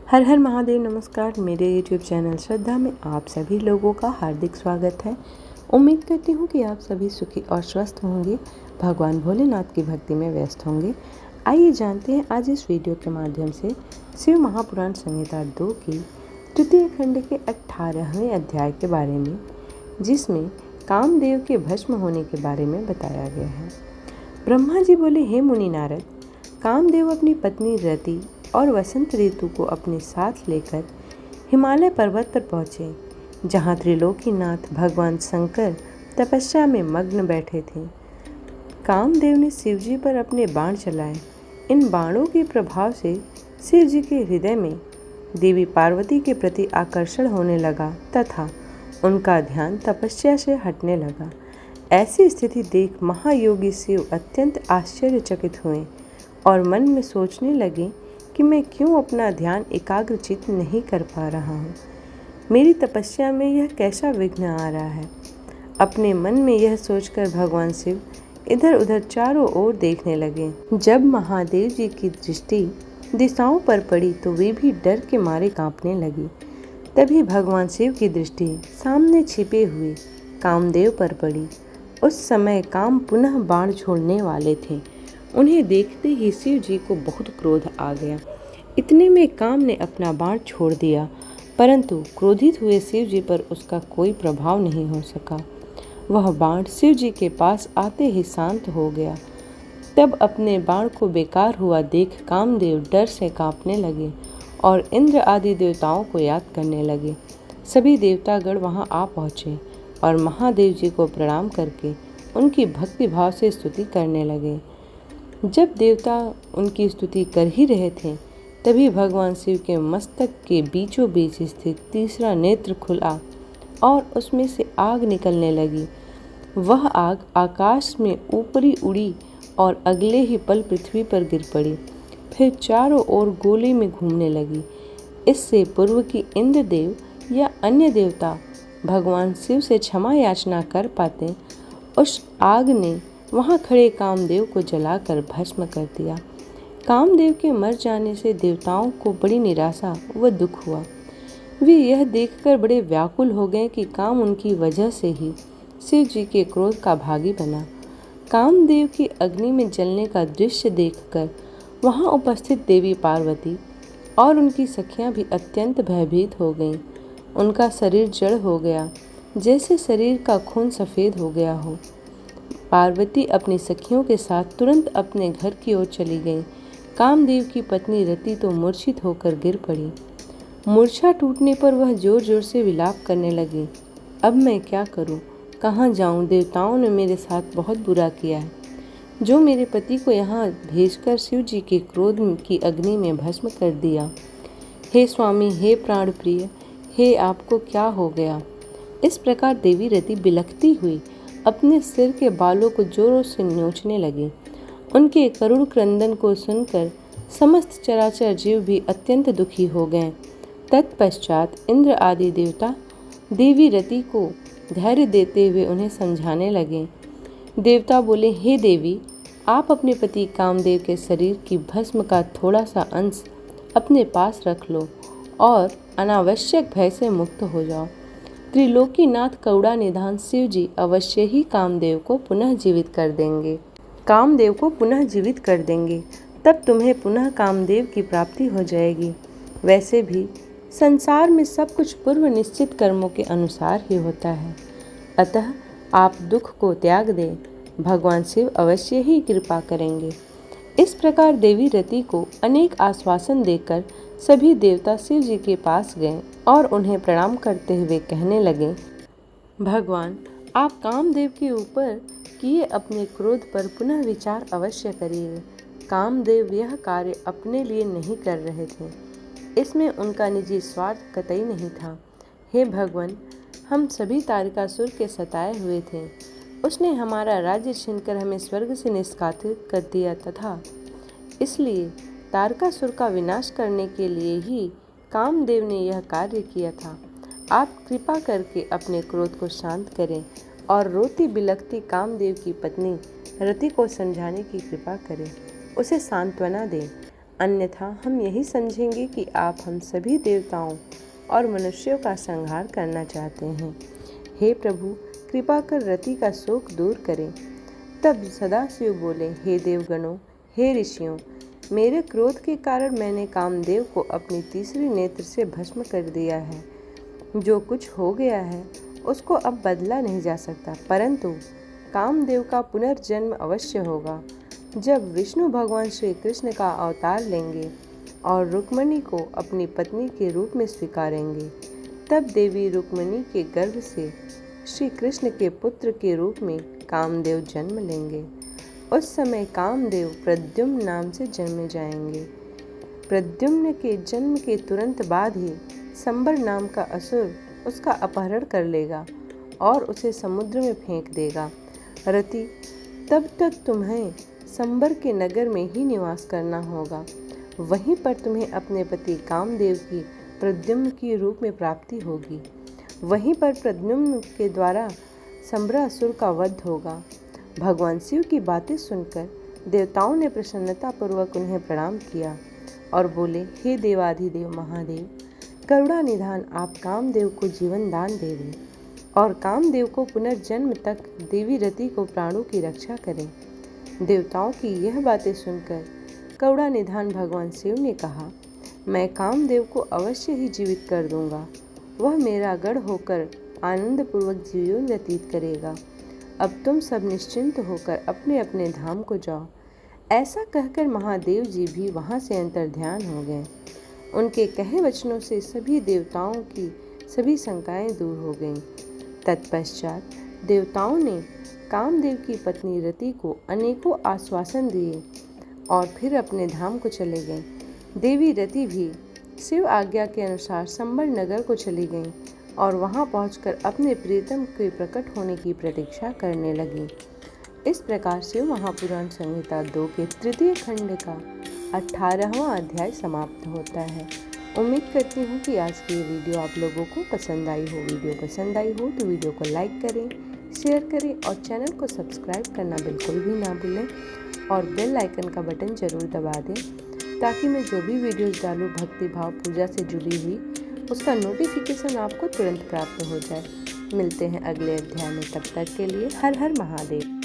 हर हर महादेव। नमस्कार। मेरे YouTube channel श्रद्धा में आप सभी लोगों का हार्दिक स्वागत है। उम्मीद करती हूँ कि आप सभी सुखी और स्वस्थ होंगे, भगवान भोलेनाथ की भक्ति में व्यस्त होंगे। आइए जानते हैं आज इस वीडियो के माध्यम से शिव महापुराण संहिता 2 की तृतीय खंड के 18वें अध्याय के बारे में, जिसमें कामदेव के भस्म होने के बारे में बताया गया है। ब्रह्मा जी बोले, हे मुनि नारद, कामदेव अपनी पत्नी रति और वसंत ऋतु को अपने साथ लेकर हिमालय पर्वत पर पहुँचे, जहाँ त्रिलोकीनाथ भगवान शंकर तपस्या में मग्न बैठे थे। कामदेव ने शिवजी पर अपने बाण चलाए। इन बाणों के प्रभाव से शिवजी के हृदय में देवी पार्वती के प्रति आकर्षण होने लगा तथा उनका ध्यान तपस्या से हटने लगा। ऐसी स्थिति देख महायोगी शिव अत्यंत आश्चर्यचकित हुए और मन में सोचने लगे कि मैं क्यों अपना ध्यान एकाग्रचित नहीं कर पा रहा हूँ। मेरी तपस्या में यह कैसा विघ्न आ रहा है। अपने मन में यह सोचकर भगवान शिव इधर उधर चारों ओर देखने लगे। जब महादेव जी की दृष्टि दिशाओं पर पड़ी तो वे भी डर के मारे कांपने लगी। तभी भगवान शिव की दृष्टि सामने छिपे हुए कामदेव पर पड़ी। उस समय काम पुनः बाण छोड़ने वाले थे। उन्हें देखते ही शिव जी को बहुत क्रोध आ गया। इतने में काम ने अपना बाण छोड़ दिया, परंतु क्रोधित हुए शिव जी पर उसका कोई प्रभाव नहीं हो सका। वह बाण शिव जी के पास आते ही शांत हो गया। तब अपने बाण को बेकार हुआ देख कामदेव डर से कांपने लगे और इंद्र आदि देवताओं को याद करने लगे। सभी देवतागण वहां आ पहुँचे और महादेव जी को प्रणाम करके उनकी भक्ति भाव से स्तुति करने लगे। जब देवता उनकी स्तुति कर ही रहे थे, तभी भगवान शिव के मस्तक के बीचों बीच स्थित तीसरा नेत्र खुला और उसमें से आग निकलने लगी। वह आग आकाश में ऊपरी उड़ी और अगले ही पल पृथ्वी पर गिर पड़ी, फिर चारों ओर गोले में घूमने लगी। इससे पूर्व की इंद्रदेव या अन्य देवता भगवान शिव से क्षमा याचना कर पाते, उस आग ने वहां खड़े कामदेव को जलाकर भस्म कर दिया। कामदेव के मर जाने से देवताओं को बड़ी निराशा व दुख हुआ। वे यह देखकर बड़े व्याकुल हो गए कि काम उनकी वजह से ही शिव जी के क्रोध का भागी बना। कामदेव की अग्नि में जलने का दृश्य देखकर वहां उपस्थित देवी पार्वती और उनकी सखियां भी अत्यंत भयभीत हो गईं। उनका शरीर जड़ हो गया, जैसे शरीर का खून सफ़ेद हो गया हो। पार्वती अपनी सखियों के साथ तुरंत अपने घर की ओर चली गई। कामदेव की पत्नी रति तो मूर्छित होकर गिर पड़ी। मूर्छा टूटने पर वह जोर जोर से विलाप करने लगी। अब मैं क्या करूं? कहां जाऊं? देवताओं ने मेरे साथ बहुत बुरा किया है, जो मेरे पति को यहाँ भेजकर शिव जी के क्रोध की अग्नि में भस्म कर दिया। हे स्वामी, हे प्राण प्रिय, हे आपको क्या हो गया? इस प्रकार देवी रति बिलखती हुई अपने सिर के बालों को जोरों से नोचने लगी। उनके करुण क्रंदन को सुनकर समस्त चराचर जीव भी अत्यंत दुखी हो गए। तत्पश्चात इंद्र आदि देवता देवी रति को धैर्य देते हुए उन्हें समझाने लगे। देवता बोले, हे देवी, आप अपने पति कामदेव के शरीर की भस्म का थोड़ा सा अंश अपने पास रख लो और अनावश्यक भय से मुक्त हो जाओ। त्रिलोकीनाथ कौड़ा निधान शिव जी अवश्य ही कामदेव को पुनः जीवित कर देंगे। तब तुम्हें पुनः कामदेव की प्राप्ति हो जाएगी। वैसे भी संसार में सब कुछ पूर्व निश्चित कर्मों के अनुसार ही होता है, अतः आप दुख को त्याग दें, भगवान शिव अवश्य ही कृपा करेंगे। इस प्रकार देवी रति को अनेक आश्वासन देकर सभी देवता शिव जी के पास गए और उन्हें प्रणाम करते हुए कहने लगे, भगवान, आप कामदेव के ऊपर किए अपने क्रोध पर पुनः विचार अवश्य करिए। कामदेव यह कार्य अपने लिए नहीं कर रहे थे, इसमें उनका निजी स्वार्थ कतई नहीं था। हे भगवान, हम सभी तारकासुर के सताए हुए थे। उसने हमारा राज्य छीनकर हमें स्वर्ग से निष्कासित कर दिया तथा इसलिए तारकासुर का विनाश करने के लिए ही कामदेव ने यह कार्य किया था। आप कृपा करके अपने क्रोध को शांत करें और रोती बिलखती कामदेव की पत्नी रति को समझाने की कृपा करें, उसे सांत्वना दें। अन्यथा हम यही समझेंगे कि आप हम सभी देवताओं और मनुष्यों का संहार करना चाहते हैं। हे प्रभु, कृपा कर रति का शोक दूर करें। तब सदाशिव बोले, हे देवगणों, हे ऋषियों, मेरे क्रोध के कारण मैंने कामदेव को अपनी तीसरी नेत्र से भस्म कर दिया है। जो कुछ हो गया है उसको अब बदला नहीं जा सकता, परंतु कामदेव का पुनर्जन्म अवश्य होगा जब विष्णु भगवान श्री कृष्ण का अवतार लेंगे और रुक्मिणी को अपनी पत्नी के रूप में स्वीकारेंगे। तब देवी रुक्मिणी के गर्भ से श्री कृष्ण के पुत्र के रूप में कामदेव जन्म लेंगे। उस समय कामदेव प्रद्युम्न नाम से जन्म जाएंगे। प्रद्युम्न के जन्म के तुरंत बाद ही संबर नाम का असुर उसका अपहरण कर लेगा और उसे समुद्र में फेंक देगा। रति, तब तक तुम्हें संबर के नगर में ही निवास करना होगा। वहीं पर तुम्हें अपने पति कामदेव की प्रद्युम्न के रूप में प्राप्ति होगी। वहीं पर प्रद्युम्न के द्वारा संबरासुर का वध होगा। भगवान शिव की बातें सुनकर देवताओं ने प्रसन्नतापूर्वक उन्हें प्रणाम किया और बोले, हे देवाधिदेव महादेव, करुणा निधान, आप कामदेव को जीवन दान दे दें और कामदेव को पुनर्जन्म तक देवी रति को प्राणों की रक्षा करें। देवताओं की यह बातें सुनकर करुणा निधान भगवान शिव ने कहा, मैं कामदेव को अवश्य ही जीवित कर दूंगा। वह मेरा गढ़ होकर आनंदपूर्वक जीवन व्यतीत करेगा। अब तुम सब निश्चिंत होकर अपने अपने धाम को जाओ। ऐसा कहकर महादेव जी भी वहाँ से अंतर्ध्यान हो गए। उनके कहे वचनों से सभी देवताओं की सभी शंकाएं दूर हो गईं। तत्पश्चात देवताओं ने कामदेव की पत्नी रति को अनेकों आश्वासन दिए और फिर अपने धाम को चले गए। देवी रति भी शिव आज्ञा के अनुसार संबर नगर को चली गईं और वहां पहुंचकर अपने प्रीतम के प्रकट होने की प्रतीक्षा करने लगी। इस प्रकार शिव महापुराण संहिता 2 के तृतीय खंड का 18वां अध्याय समाप्त होता है। उम्मीद करती हूँ कि आज की ये वीडियो आप लोगों को पसंद आई हो। वीडियो पसंद आई हो तो वीडियो को लाइक करें, शेयर करें और चैनल को सब्सक्राइब करना बिल्कुल भी ना भूलें और बेल आइकन का बटन ज़रूर दबा दें ताकि मैं जो भी वीडियोस डालूँ भक्ति भाव पूजा से जुड़ी हुई उसका नोटिफिकेशन आपको तुरंत प्राप्त हो जाए। मिलते हैं अगले अध्याय में, तब तक के लिए हर हर महादेव।